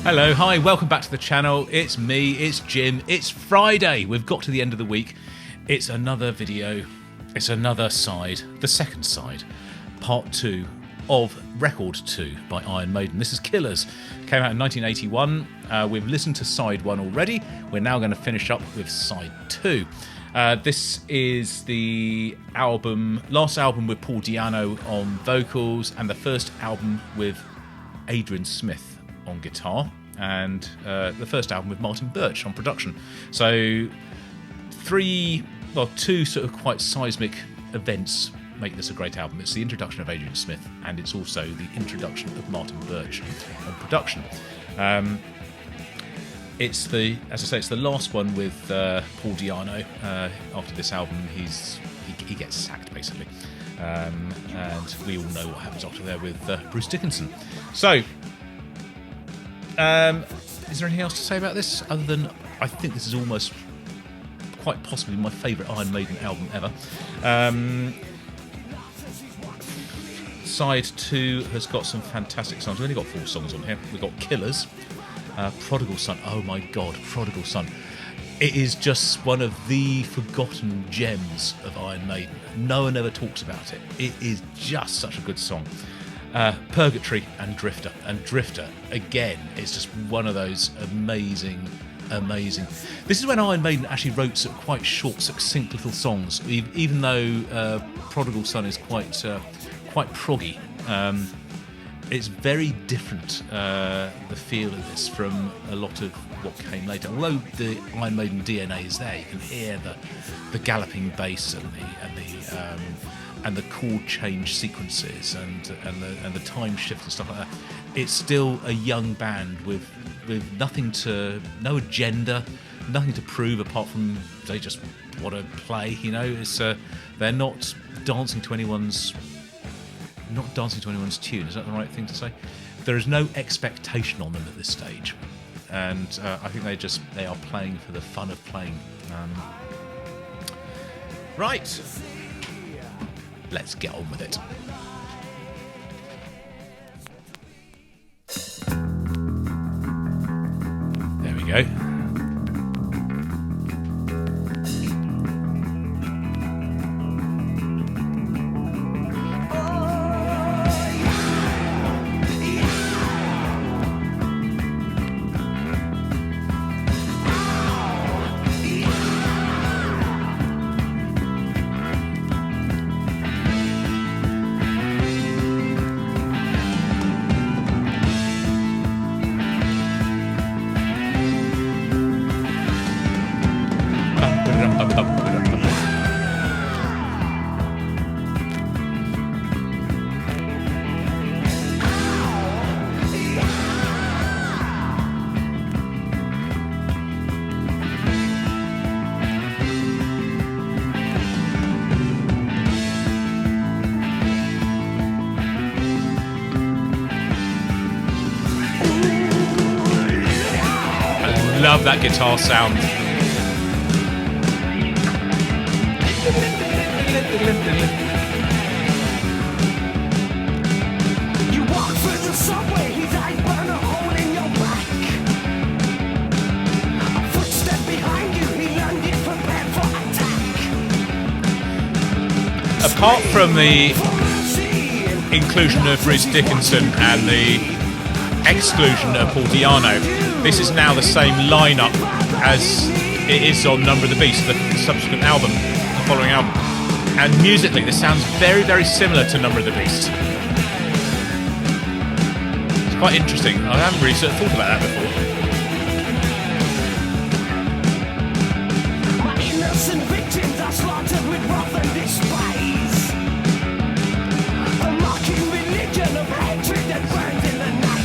Hello, hi, welcome back to the channel. It's me, it's Jim, it's Friday. We've got to the end of the week. It's another video, it's another side, the second side, part 2 of Record 2 by Iron Maiden. This is Killers, came out in 1981. We've listened to side 1 already. We're now going to finish up with side 2. This is the last album with Paul Di'Anno on vocals, and the first album with Adrian Smith on guitar, and the first album with Martin Birch on production. So two sort of quite seismic events make this a great album. It's the introduction of Adrian Smith, and it's also the introduction of Martin Birch on production. It's the last one with Paul Di'Anno. After this album, he gets sacked basically, and we all know what happens after there with Bruce Dickinson. So, is there anything else to say about this other than I think this is almost quite possibly my favourite Iron Maiden album ever. Side 2 has got some fantastic songs. We've only got 4 songs on here. We've got Killers, Prodigal Son. Oh my god, Prodigal Son. It is just one of the forgotten gems of Iron Maiden. No one ever talks about it. It is just such a good song. Purgatory and Drifter. And Drifter, again, is just one of those amazing. This is when Iron Maiden actually wrote some quite short, succinct little songs, even though Prodigal Son is quite proggy. It's very different, the feel of this, from a lot of what came later. Although the Iron Maiden DNA is there, you can hear the galloping bass and the chord change sequences and the time shift and stuff like that. It's still a young band with no agenda, nothing to prove apart from they just want to play. You know, it's they're not dancing to anyone's tune. Is that the right thing to say? There is no expectation on them at this stage, and I think they are playing for the fun of playing. Right. Let's get on with it. There we go. Love that guitar sound. You walk through the subway, his eyes burn a hole in your back. A footstep behind you, he landed prepared for attack. Apart from the inclusion of Bruce Dickinson and the exclusion of Paul Di'Anno, this is now the same lineup as it is on Number of the Beast, the subsequent album, the following album. And musically, this sounds very, very similar to Number of the Beast. It's quite interesting. I haven't really sort of thought about that before. My innocent victims are slaughtered with wrath and despise. A mocking religion of hatred that burns in the night.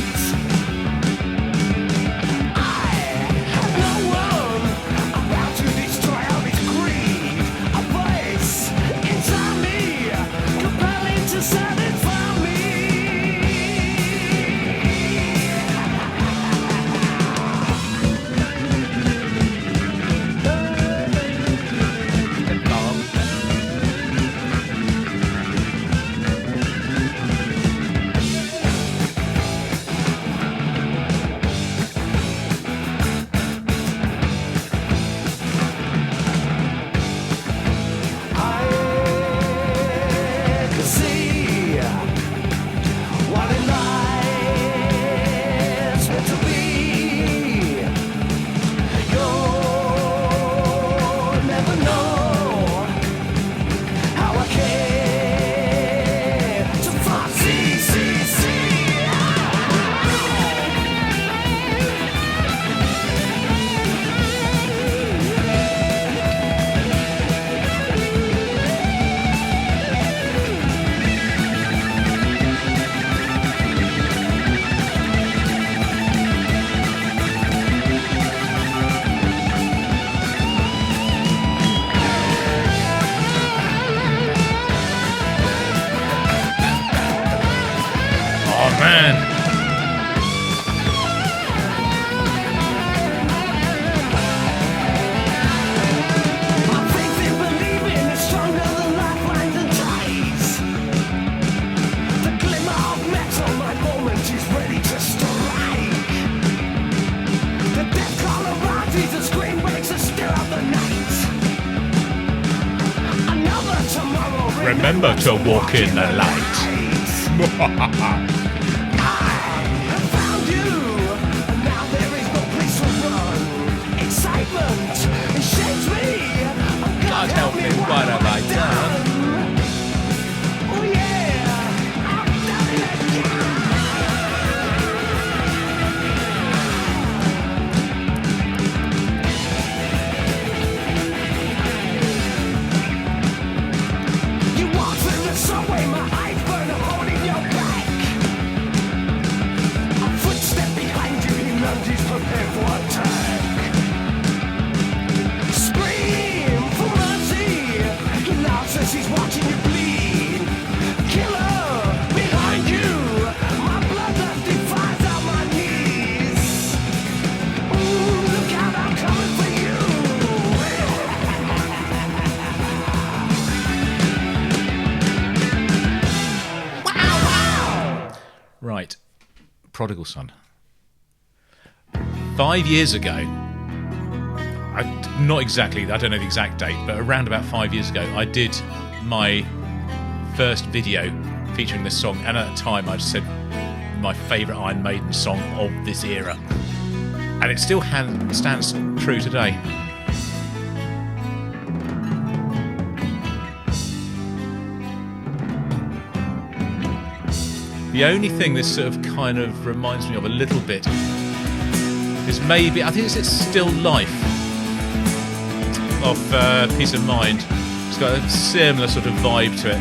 remember to walk in the light. Found you, and now there is no place to run. Excitement, it shakes me. Oh, God help me, what have I done? Oh yeah, I've done it again. You walk through the subway, my eyes burn a hole in your back. A footstep behind you, he lunges, prepare for attack. Scream for mercy, he laughs as he's watching you bleed. Killer behind you, my bloodlust defies out my knees. Ooh, look out, I'm coming for you. Right, Prodigal Son. 5 years ago, not exactly, I don't know the exact date, but around about 5 years ago, I did my first video featuring this song, and at the time I said my favourite Iron Maiden song of this era, and it still stands true today. The only thing this sort of kind of reminds me of a little bit is maybe, I think it's Still Life of Peace of Mind. It's got a similar sort of vibe to it.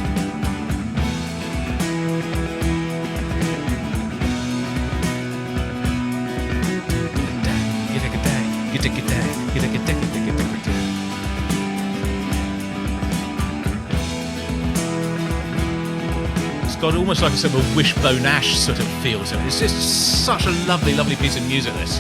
It's got almost like a sort of a Wishbone Ash sort of feel to it. It's just such a lovely, lovely piece of music, this.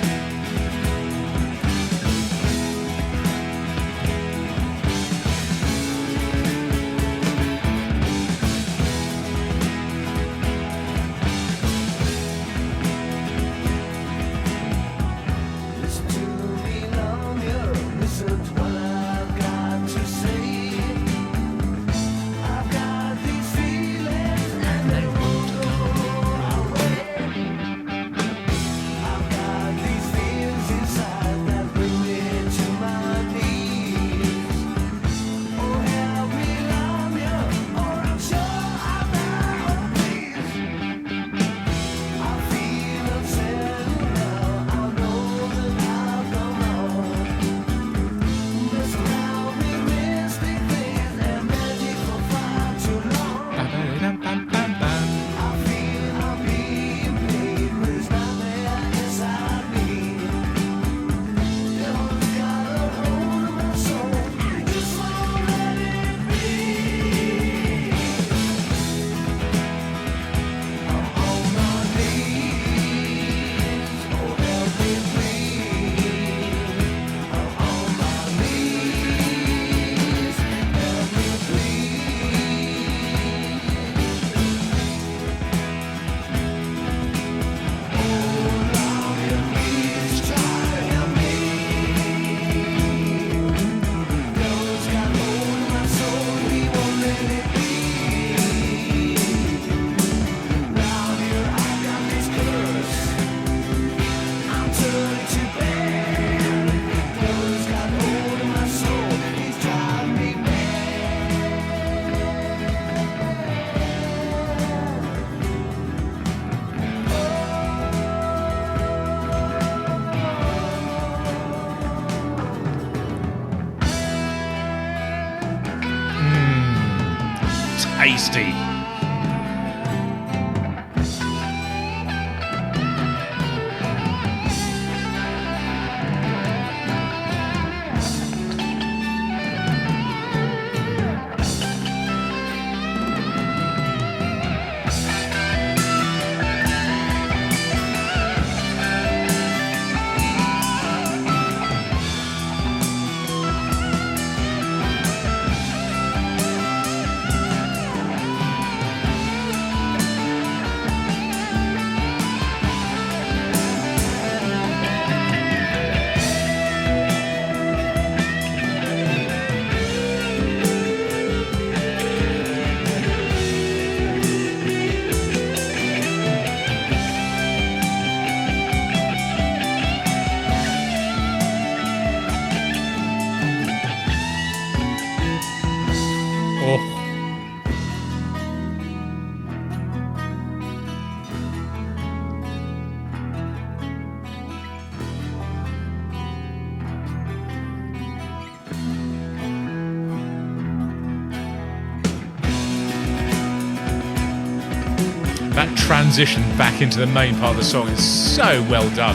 Listen to me longer, listen to what I've got to say. I've got these feelings and they won't go away. I've got these fears inside that bring me to my knees. Oh, help me love you, or I'm sure I'll die. Oh, please. I feel upset now, I know that I've gone wrong. This around me mystic things and magic for far too long. I feel I'm being played, but it's not there inside me. Devil's got a hold of my soul, I just won't let it be. I'm on my knees, oh help me please. I'm on my knees, help me please. Oh Lord, please try to help me. Devil's got hold of my soul, he won't let it be. Round here I got this curse, I'm turning to bad. Devil's got hold of my soul, he's driving me mad. Tasty. transition back into the main part of the song is so well done.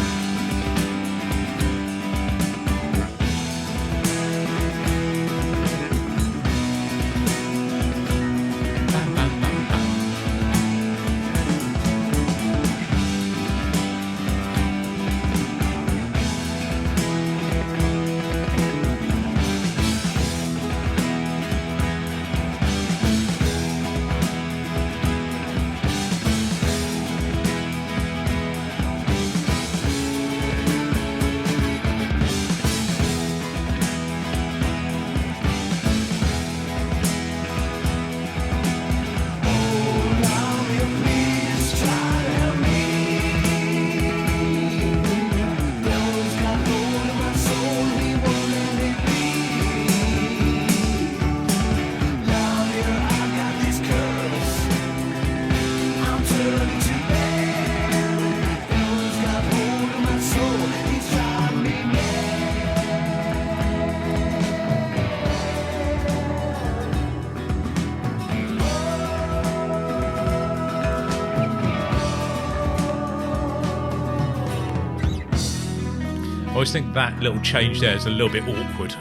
I always think that little change there is a little bit awkward.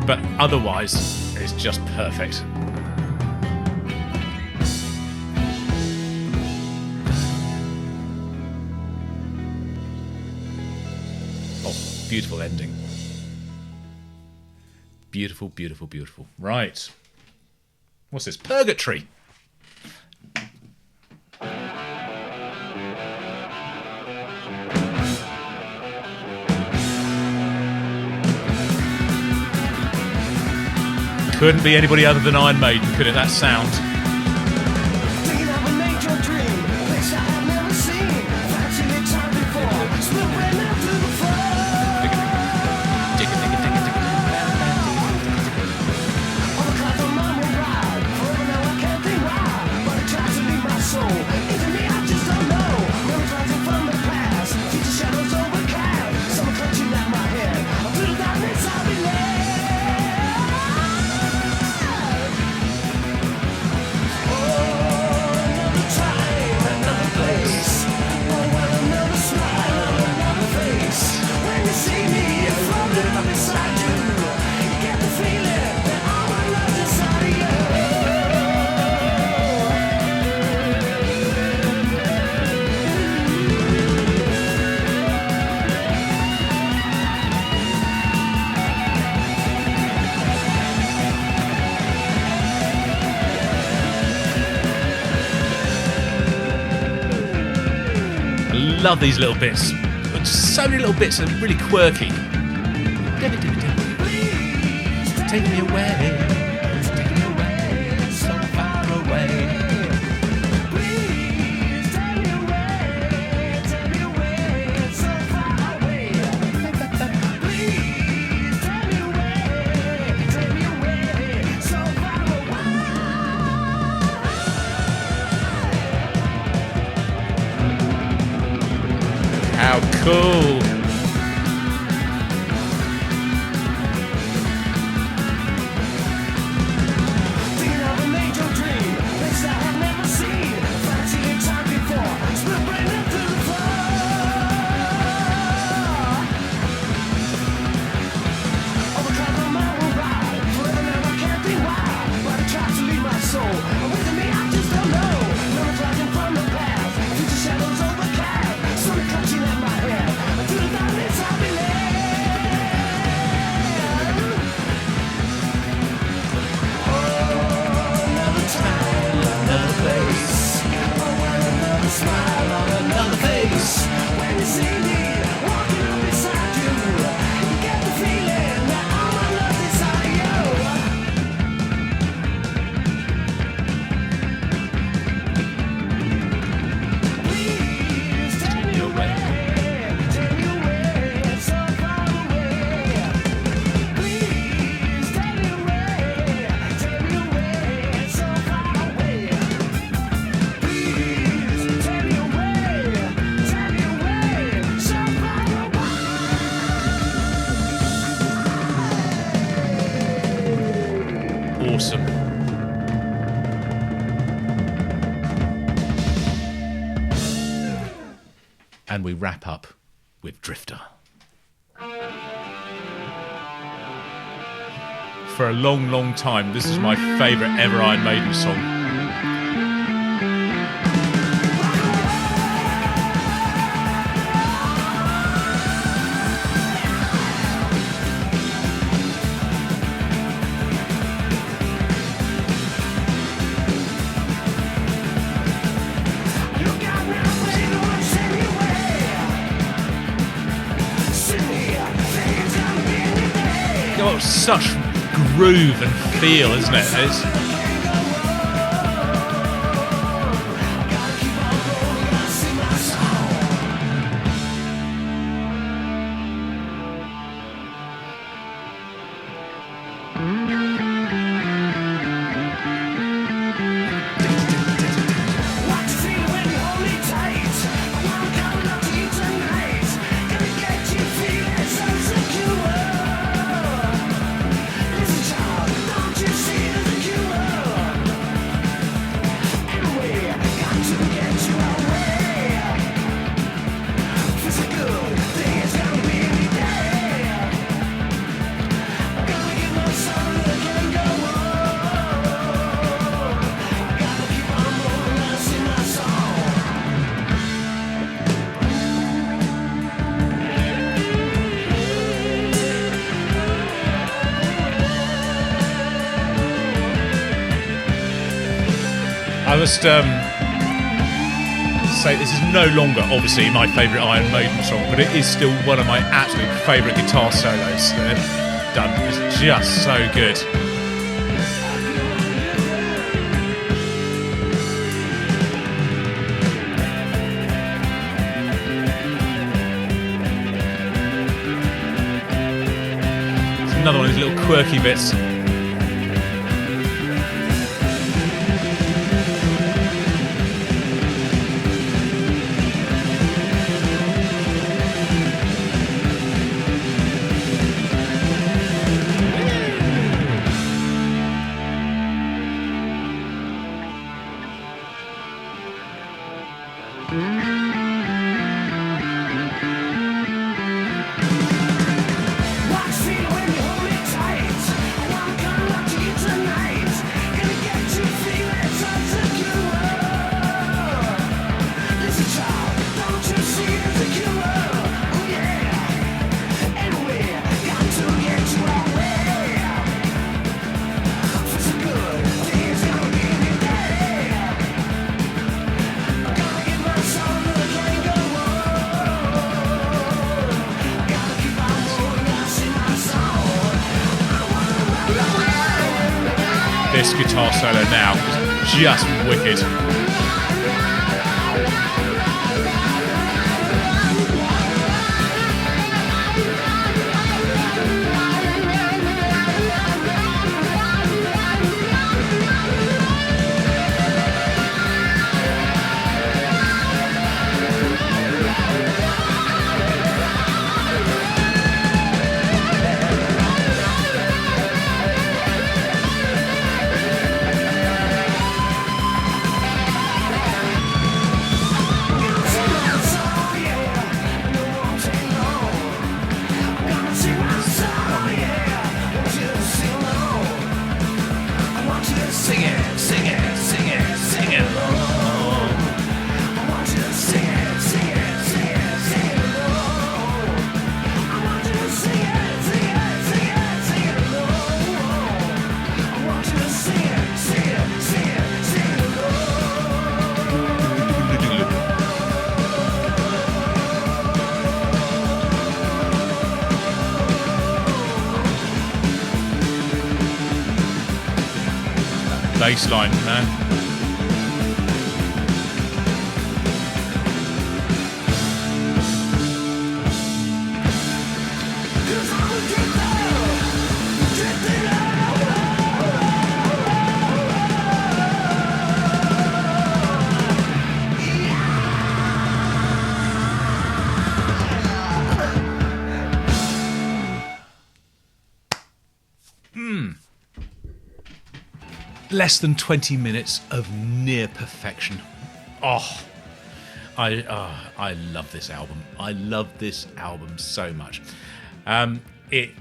But otherwise, it's just perfect. Oh, beautiful ending. Beautiful, beautiful, beautiful. Right. What's this? Purgatory. Couldn't be anybody other than Iron Maiden, could it? That sound. Love these little bits. So many little bits are really quirky. Take me away, so far away. How cool! And we wrap up with Drifter. For a long, long time, this is my favourite ever Iron Maiden song. Got such groove and feel, isn't it? I must say this is no longer obviously my favourite Iron Maiden song, but it is still one of my absolute favourite guitar solos that they've done. It's just so good. It's another one of these little quirky bits. This guitar solo now is just wicked. Bass line, man. Less than 20 minutes of near perfection. Oh, I love this album. I love this album so much. It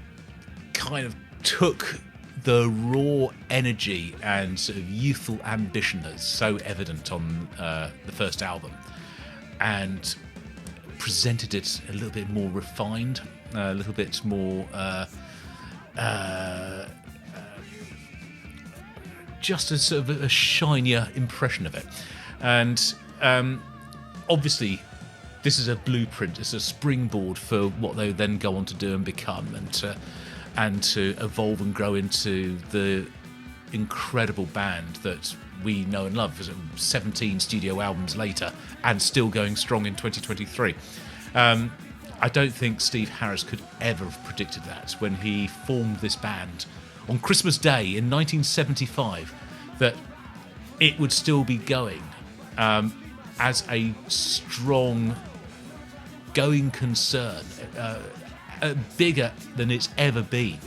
kind of took the raw energy and sort of youthful ambition that's so evident on the first album, and presented it a little bit more refined, a little bit more just a sort of a shinier impression of it. And obviously this is a blueprint, it's a springboard for what they then go on to do and become, and to evolve and grow into the incredible band that we know and love. 17 studio albums later and still going strong in 2023. I don't think Steve Harris could ever have predicted that when he formed this band on Christmas Day in 1975, that it would still be going as a strong going concern, bigger than it's ever been.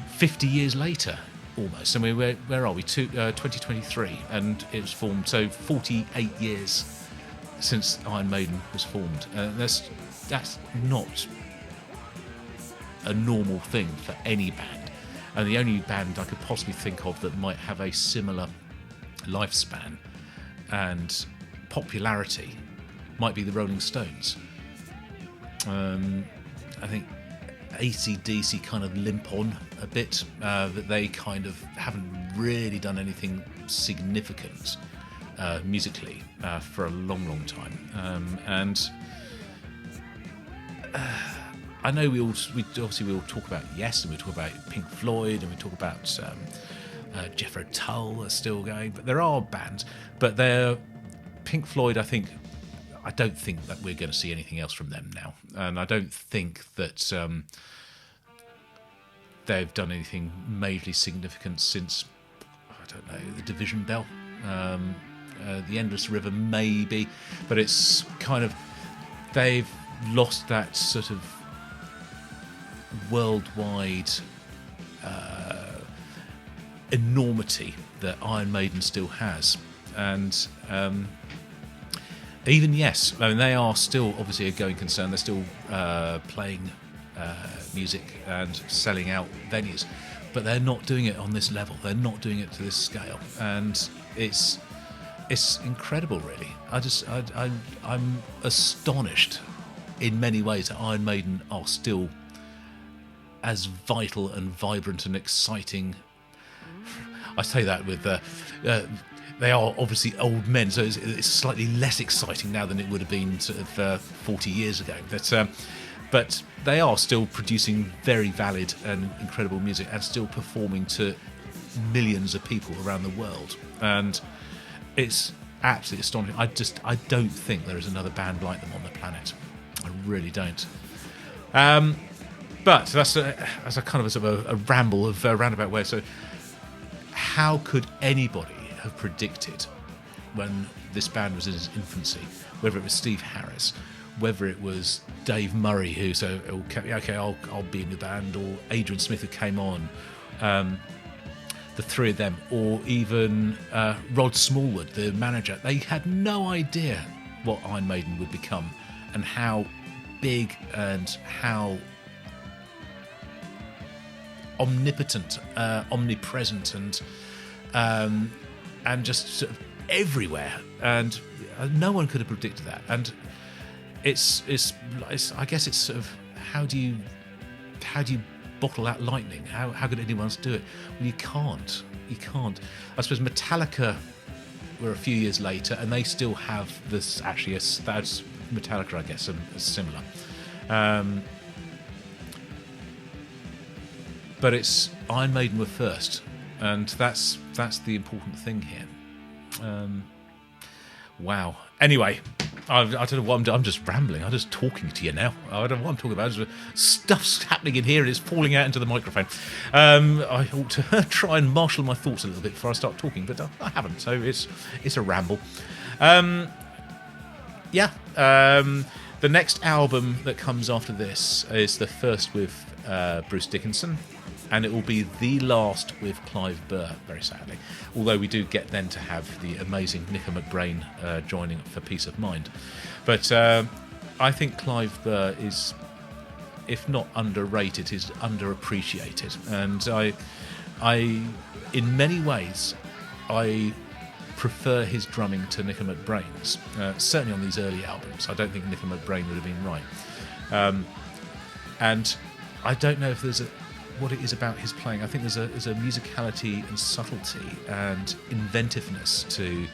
50 years later, almost. I mean, where are we? 2023, and it was formed. So 48 years since Iron Maiden was formed. That's not a normal thing for any band. And the only band I could possibly think of that might have a similar lifespan and popularity might be the Rolling Stones. I think AC/DC kind of limp on a bit, that they kind of haven't really done anything significant musically for a long time, and I know we all talk about Yes, and we talk about Pink Floyd, and we talk about Jethro Tull are still going, but there are bands, but they're Pink Floyd. I don't think that we're going to see anything else from them now, and I don't think that they've done anything majorly significant since, I don't know, the Division Bell, the Endless River maybe, but it's kind of, they've lost that sort of worldwide enormity that Iron Maiden still has. And even Yes, I mean, they are still obviously a going concern. They're still playing music and selling out venues, but they're not doing it on this level. They're not doing it to this scale, and it's incredible, really. I'm astonished in many ways that Iron Maiden are still as vital and vibrant and exciting. I say that with they are obviously old men, so it's slightly less exciting now than it would have been sort of 40 years ago. But they are still producing very valid and incredible music, and still performing to millions of people around the world. And it's absolutely astonishing. I don't think there is another band like them on the planet. I really don't. But that's a kind of a ramble of a roundabout way. So how could anybody have predicted, when this band was in its infancy, whether it was Steve Harris, whether it was Dave Murray, who said, okay, I'll be in the band, or Adrian Smith, who came on, the three of them, or even Rod Smallwood, the manager, they had no idea what Iron Maiden would become, and how big and how omnipotent, omnipresent, and just sort of everywhere, and no one could have predicted that. And it's I guess it's sort of, how do you bottle out lightning? How could anyone else do it? Well, you can't. I suppose Metallica were a few years later, and they still have this, actually, that's Metallica, I guess, is similar. But it's Iron Maiden were first, and that's the important thing here. Wow. Anyway, I don't know what I'm just rambling. I'm just talking to you now. I don't know what I'm talking about. Stuff's happening in here, and it's falling out into the microphone. I ought to try and marshal my thoughts a little bit before I start talking, but I haven't. So it's a ramble. The next album that comes after this is the first with Bruce Dickinson, and it will be the last with Clive Burr, very sadly. Although we do get then to have the amazing Nico McBrain joining for Peace of Mind. But I think Clive Burr is, if not underrated, is underappreciated. And I in many ways, I prefer his drumming to Nico McBrain's. Certainly on these early albums, I don't think Nico McBrain would have been right. And I don't know if there's what it is about his playing. I think there's a musicality and subtlety and inventiveness to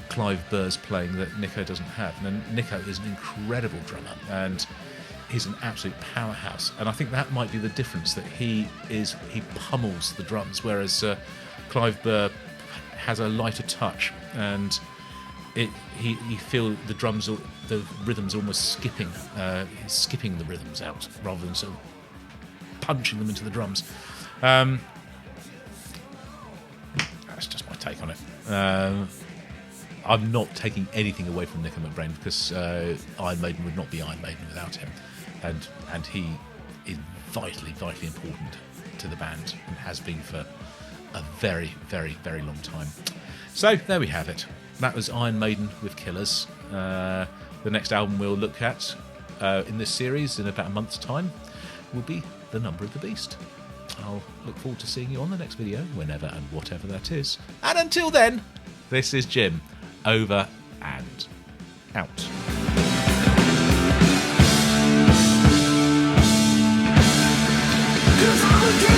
Clive Burr's playing that Nico doesn't have. And Nico is an incredible drummer, and he's an absolute powerhouse. And I think that might be the difference, that he pummels the drums, whereas Clive Burr has a lighter touch, and you feel the rhythms almost skipping the rhythms out rather than sort of punching them into the drums. That's just my take on it. I'm not taking anything away from Nico McBrain, because Iron Maiden would not be Iron Maiden without him, and he is vitally important to the band and has been for a very, very, very long time. So there we have it. That was Iron Maiden with Killers. The next album we'll look at in this series in about a month's time will be The Number of the Beast. I'll look forward to seeing you on the next video, whenever and whatever that is. And until then, this is Jim, over and out. 'Cause I'm a